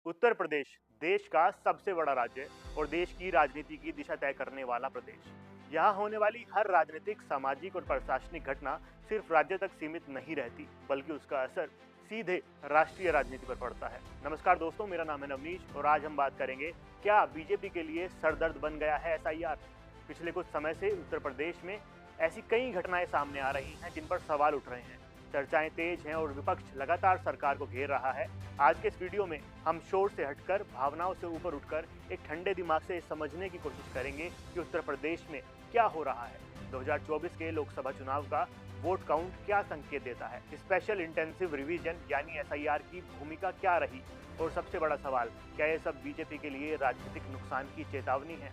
उत्तर प्रदेश देश का सबसे बड़ा राज्य और देश की राजनीति की दिशा तय करने वाला प्रदेश। यहाँ होने वाली हर राजनीतिक, सामाजिक और प्रशासनिक घटना सिर्फ राज्य तक सीमित नहीं रहती, बल्कि उसका असर सीधे राष्ट्रीय राजनीति पर पड़ता है। नमस्कार दोस्तों, मेरा नाम है नवनीश और आज हम बात करेंगे, क्या बीजेपी के लिए सरदर्द बन गया है एसआईआर। पिछले कुछ समय से उत्तर प्रदेश में ऐसी कई घटनाएं सामने आ रही हैं जिन पर सवाल उठ रहे हैं। चर्चाएं तेज हैं और विपक्ष लगातार सरकार को घेर रहा है। आज के इस वीडियो में हम शोर से हटकर, भावनाओं से ऊपर उठकर एक ठंडे दिमाग से समझने की कोशिश करेंगे कि उत्तर प्रदेश में क्या हो रहा है। 2024 के लोकसभा चुनाव का वोट काउंट क्या संकेत देता है, स्पेशल इंटेंसिव रिवीजन यानी एसआईआर की भूमिका क्या रही, और सबसे बड़ा सवाल, क्या ये सब बीजेपी के लिए राजनीतिक नुकसान की चेतावनी है।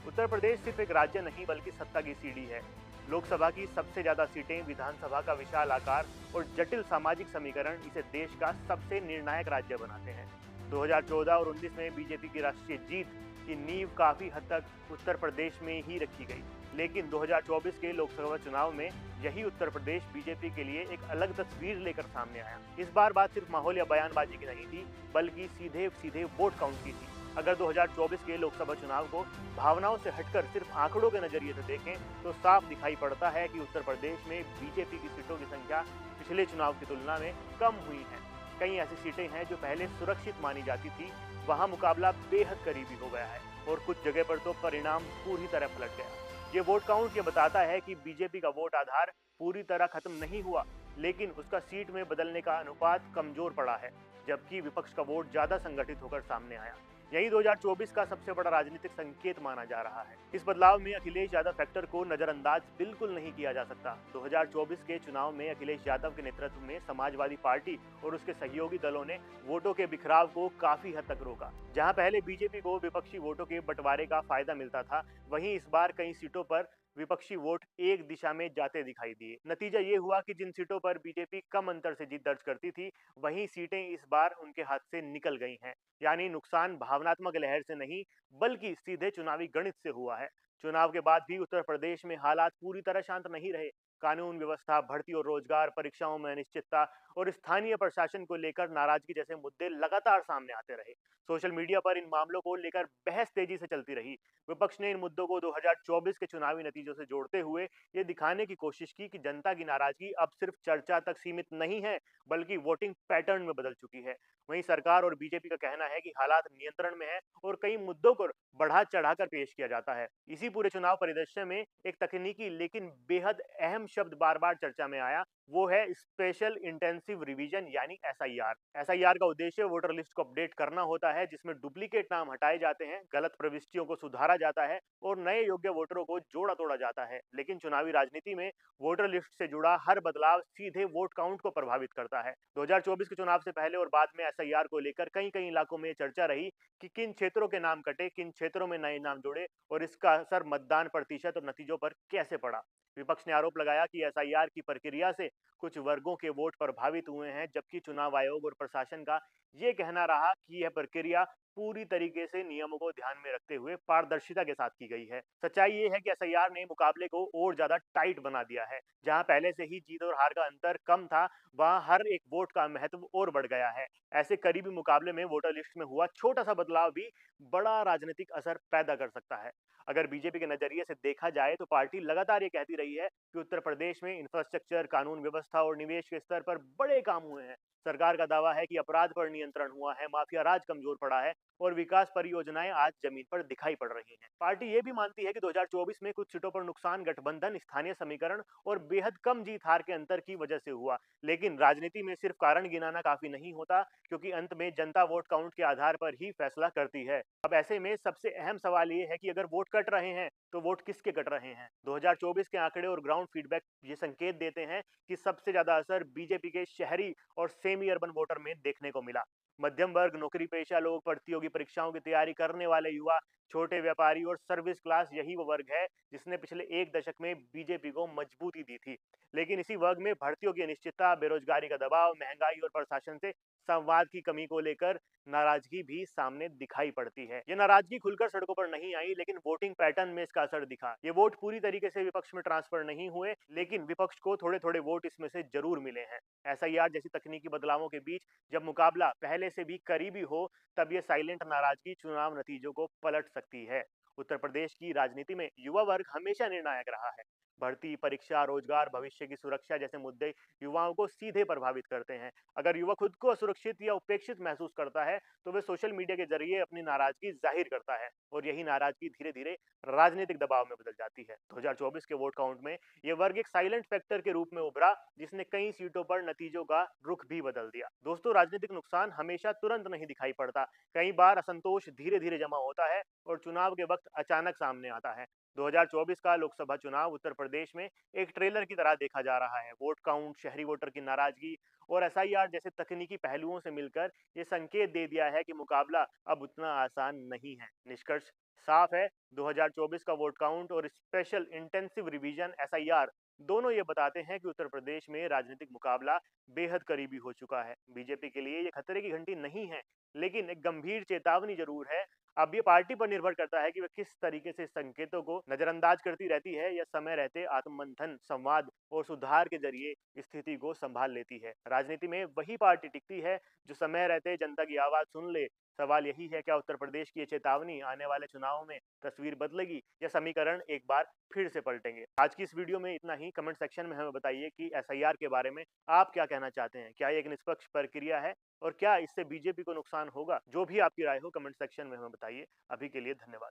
उत्तर प्रदेश सिर्फ एक राज्य नहीं बल्कि सत्ता की सीढ़ी है। लोकसभा की सबसे ज्यादा सीटें, विधानसभा का विशाल आकार और जटिल सामाजिक समीकरण इसे देश का सबसे निर्णायक राज्य बनाते हैं। 2014 और 19 में बीजेपी की राष्ट्रीय जीत की नींव काफी हद तक उत्तर प्रदेश में ही रखी गई, लेकिन 2024 के लोकसभा चुनाव में यही उत्तर प्रदेश बीजेपी के लिए एक अलग तस्वीर लेकर सामने आया। इस बार बात सिर्फ माहौल या बयानबाजी की नहीं थी, बल्कि सीधे सीधे वोट काउंट की थी। अगर 2024 के लोकसभा चुनाव को भावनाओं से हटकर सिर्फ आंकड़ों के नजरिए से देखें तो साफ दिखाई पड़ता है कि उत्तर प्रदेश में बीजेपी की सीटों की संख्या पिछले चुनाव की तुलना में कम हुई है। कई ऐसी सीटें हैं जो पहले सुरक्षित मानी जाती थी, वहां मुकाबला बेहद करीबी हो गया है और कुछ जगह पर तो परिणाम पूरी तरह पलट गया। ये वोट काउंट ये बताता है कि बीजेपी का वोट आधार पूरी तरह खत्म नहीं हुआ, लेकिन उसका सीट में बदलने का अनुपात कमजोर पड़ा है, जबकि विपक्ष का वोट ज्यादा संगठित होकर सामने आया। यही 2024 का सबसे बड़ा राजनीतिक संकेत माना जा रहा है। इस बदलाव में अखिलेश यादव फैक्टर को नजरअंदाज बिल्कुल नहीं किया जा सकता। 2024 के चुनाव में अखिलेश यादव के नेतृत्व में समाजवादी पार्टी और उसके सहयोगी दलों ने वोटों के बिखराव को काफी हद तक रोका। जहां पहले बीजेपी को विपक्षी वोटों के बंटवारे का फायदा मिलता था, वहीं इस बार कई सीटों पर विपक्षी वोट एक दिशा में जाते दिखाई दिए। नतीजा ये हुआ कि जिन सीटों पर बीजेपी कम अंतर से जीत दर्ज करती थी, वहीं सीटें इस बार उनके हाथ से निकल गई हैं। यानी नुकसान भावनात्मक लहर से नहीं, बल्कि सीधे चुनावी गणित से हुआ है। चुनाव के बाद भी उत्तर प्रदेश में हालात पूरी तरह शांत नहीं रहे। कानून व्यवस्था, भर्ती और रोजगार, परीक्षाओं में अनिश्चितता और स्थानीय प्रशासन को लेकर नाराजगी जैसे मुद्दे लगातार सामने आते रहे। सोशल मीडिया पर इन मामलों को लेकर बहस तेजी से चलती रही। विपक्ष ने इन मुद्दों को 2024 के चुनावी नतीजों से जोड़ते हुए ये दिखाने की कोशिश की कि जनता की नाराजगी अब सिर्फ चर्चा तक सीमित नहीं है, बल्कि वोटिंग पैटर्न में बदल चुकी है। वहीं सरकार और बीजेपी का कहना है कि हालात नियंत्रण में है और कई मुद्दों को बढ़ा चढ़ाकर पेश किया जाता है। इसी पूरे चुनाव परिदृश्य में एक तकनीकी लेकिन बेहद अहम शब्द बार बार चर्चा में आया, वो है स्पेशल इंटेंसिव रिवीजन यानी एसआईआर। एसआईआर का उद्देश्य वोटर लिस्ट को अपडेट करना होता है, जिसमें डुप्लीकेट नाम हटाए जाते हैं, गलत प्रविष्टियों को सुधारा जाता है और नए योग्य वोटरों को जोड़ा तोड़ा जाता है। लेकिन चुनावी राजनीति में वोटर लिस्ट से जुड़ा हर बदलाव सीधे वोट काउंट को प्रभावित करता है। 2024 के चुनाव से पहले और बाद में एसआईआर को लेकर कई कई इलाकों में चर्चा रही कि किन क्षेत्रों के नाम कटे, किन क्षेत्रों में नए नाम जुड़े और इसका असर मतदान प्रतिशत और नतीजों पर कैसे पड़ा। विपक्ष ने आरोप लगाया कि एसआईआर की प्रक्रिया से कुछ वर्गों के वोट प्रभावित हुए हैं, जबकि चुनाव आयोग और प्रशासन का ये कहना रहा कि यह प्रक्रिया पूरी तरीके से नियमों को ध्यान में रखते हुए पारदर्शिता के साथ की गई है। सच्चाई ये है कि एसआईआर ने मुकाबले को और ज्यादा टाइट बना दिया है। जहां पहले से ही जीत और हार का अंतर कम था, वहां हर एक वोट का महत्व और बढ़ गया है। ऐसे करीबी मुकाबले में वोटर लिस्ट में हुआ छोटा सा बदलाव भी बड़ा राजनीतिक असर पैदा कर सकता है। अगर बीजेपी के नजरिए से देखा जाए तो पार्टी लगातार ये कहती रही है कि उत्तर प्रदेश में इंफ्रास्ट्रक्चर, कानून व्यवस्था और निवेश के स्तर पर बड़े काम हुए हैं। सरकार का दावा है कि अपराध पर नियंत्रण हुआ है, माफिया राज कमजोर पड़ा है और विकास परियोजनाएं आज जमीन पर दिखाई पड़ रही हैं। पार्टी ये भी मानती है कि 2024 में कुछ सीटों पर नुकसान गठबंधन, स्थानीय समीकरण और बेहद कम जीत हार के अंतर की वजह से हुआ। लेकिन राजनीति में सिर्फ कारण गिनाना काफी नहीं होता, क्योंकि अंत में जनता वोट काउंट के आधार पर ही फैसला करती है। अब ऐसे में सबसे अहम सवाल ये है कि अगर वोट कट रहे हैं तो वोट किसके कट रहे हैं। 2024 के आंकड़े और ग्राउंड फीडबैक ये संकेत देते हैं कि सबसे ज्यादा असर बीजेपी के शहरी और सेमी अर्बन वोटर में देखने को मिला। मध्यम वर्ग, नौकरी पेशा लोग, प्रतियोगी परीक्षाओं की तैयारी करने वाले युवा, छोटे व्यापारी और सर्विस क्लास, यही वो वर्ग है जिसने पिछले एक दशक में बीजेपी को मजबूती दी थी। लेकिन इसी वर्ग में भर्तियों की अनिश्चितता, बेरोजगारी का दबाव, महंगाई और प्रशासन से संवाद की कमी को लेकर नाराजगी भी सामने दिखाई पड़ती है। ये नाराजगी खुलकर सड़कों पर नहीं आई, लेकिन वोटिंग पैटर्न में इसका असर दिखा। ये वोट पूरी तरीके से विपक्ष में ट्रांसफर नहीं हुए, लेकिन विपक्ष को थोड़े-थोड़े वोट इसमें से जरूर मिले हैं। एसआईआर जैसी तकनीकी बदलावों के बीच जब मुकाबला पहले से भी करीबी हो, तब ये साइलेंट नाराजगी चुनाव नतीजों को पलट सकती है। उत्तर प्रदेश की राजनीति में युवा वर्ग हमेशा निर्णायक रहा है। भर्ती, परीक्षा, रोजगार, भविष्य की सुरक्षा जैसे मुद्दे युवाओं को सीधे प्रभावित करते हैं। अगर युवा खुद को असुरक्षित या उपेक्षित महसूस करता है, तो वे सोशल मीडिया के जरिए अपनी नाराजगी जाहिर करता है और यही नाराजगी धीरे-धीरे राजनीतिक दबाव में बदल जाती है। 2024 के वोट काउंट में ये वर्ग एक साइलेंट फैक्टर के रूप में उभरा, जिसने कई सीटों पर नतीजों का रुख भी बदल दिया। दोस्तों, राजनीतिक नुकसान हमेशा तुरंत नहीं दिखाई पड़ता। कई बार असंतोष धीरे-धीरे जमा होता है और चुनाव के वक्त अचानक सामने आता है। 2024 का लोकसभा चुनाव उत्तर प्रदेश में एक ट्रेलर की तरह देखा जा रहा है। वोट काउंट, शहरी वोटर की नाराजगी और एसआईआर जैसे तकनीकी पहलुओं से मिलकर ये संकेत दे दिया है कि मुकाबला अब उतना आसान नहीं है। निष्कर्ष साफ है, 2024 का वोट काउंट और स्पेशल इंटेंसिव रिवीजन एसआईआर दोनों ये बताते हैं कि उत्तर प्रदेश में राजनीतिक मुकाबला बेहद करीबी हो चुका है। बीजेपी के लिए ये खतरे की घंटी नहीं है, लेकिन एक गंभीर चेतावनी जरूर है। अब ये पार्टी पर निर्भर करता है कि वह किस तरीके से संकेतों को नजरअंदाज करती रहती है या समय रहते आत्ममंथन, संवाद और सुधार के जरिए स्थिति को संभाल लेती है। राजनीति में वही पार्टी टिकती है जो समय रहते जनता की आवाज सुन ले। सवाल यही है, क्या उत्तर प्रदेश की ये चेतावनी आने वाले चुनाव में तस्वीर बदलेगी या समीकरण एक बार फिर से पलटेंगे? आज की इस वीडियो में इतना ही। कमेंट सेक्शन में हमें बताइए कि एसआईआर के बारे में आप क्या कहना चाहते हैं। क्या ये एक निष्पक्ष प्रक्रिया है और क्या इससे बीजेपी को नुकसान होगा? जो भी आपकी राय हो कमेंट सेक्शन में हमें बताइए। अभी के लिए धन्यवाद।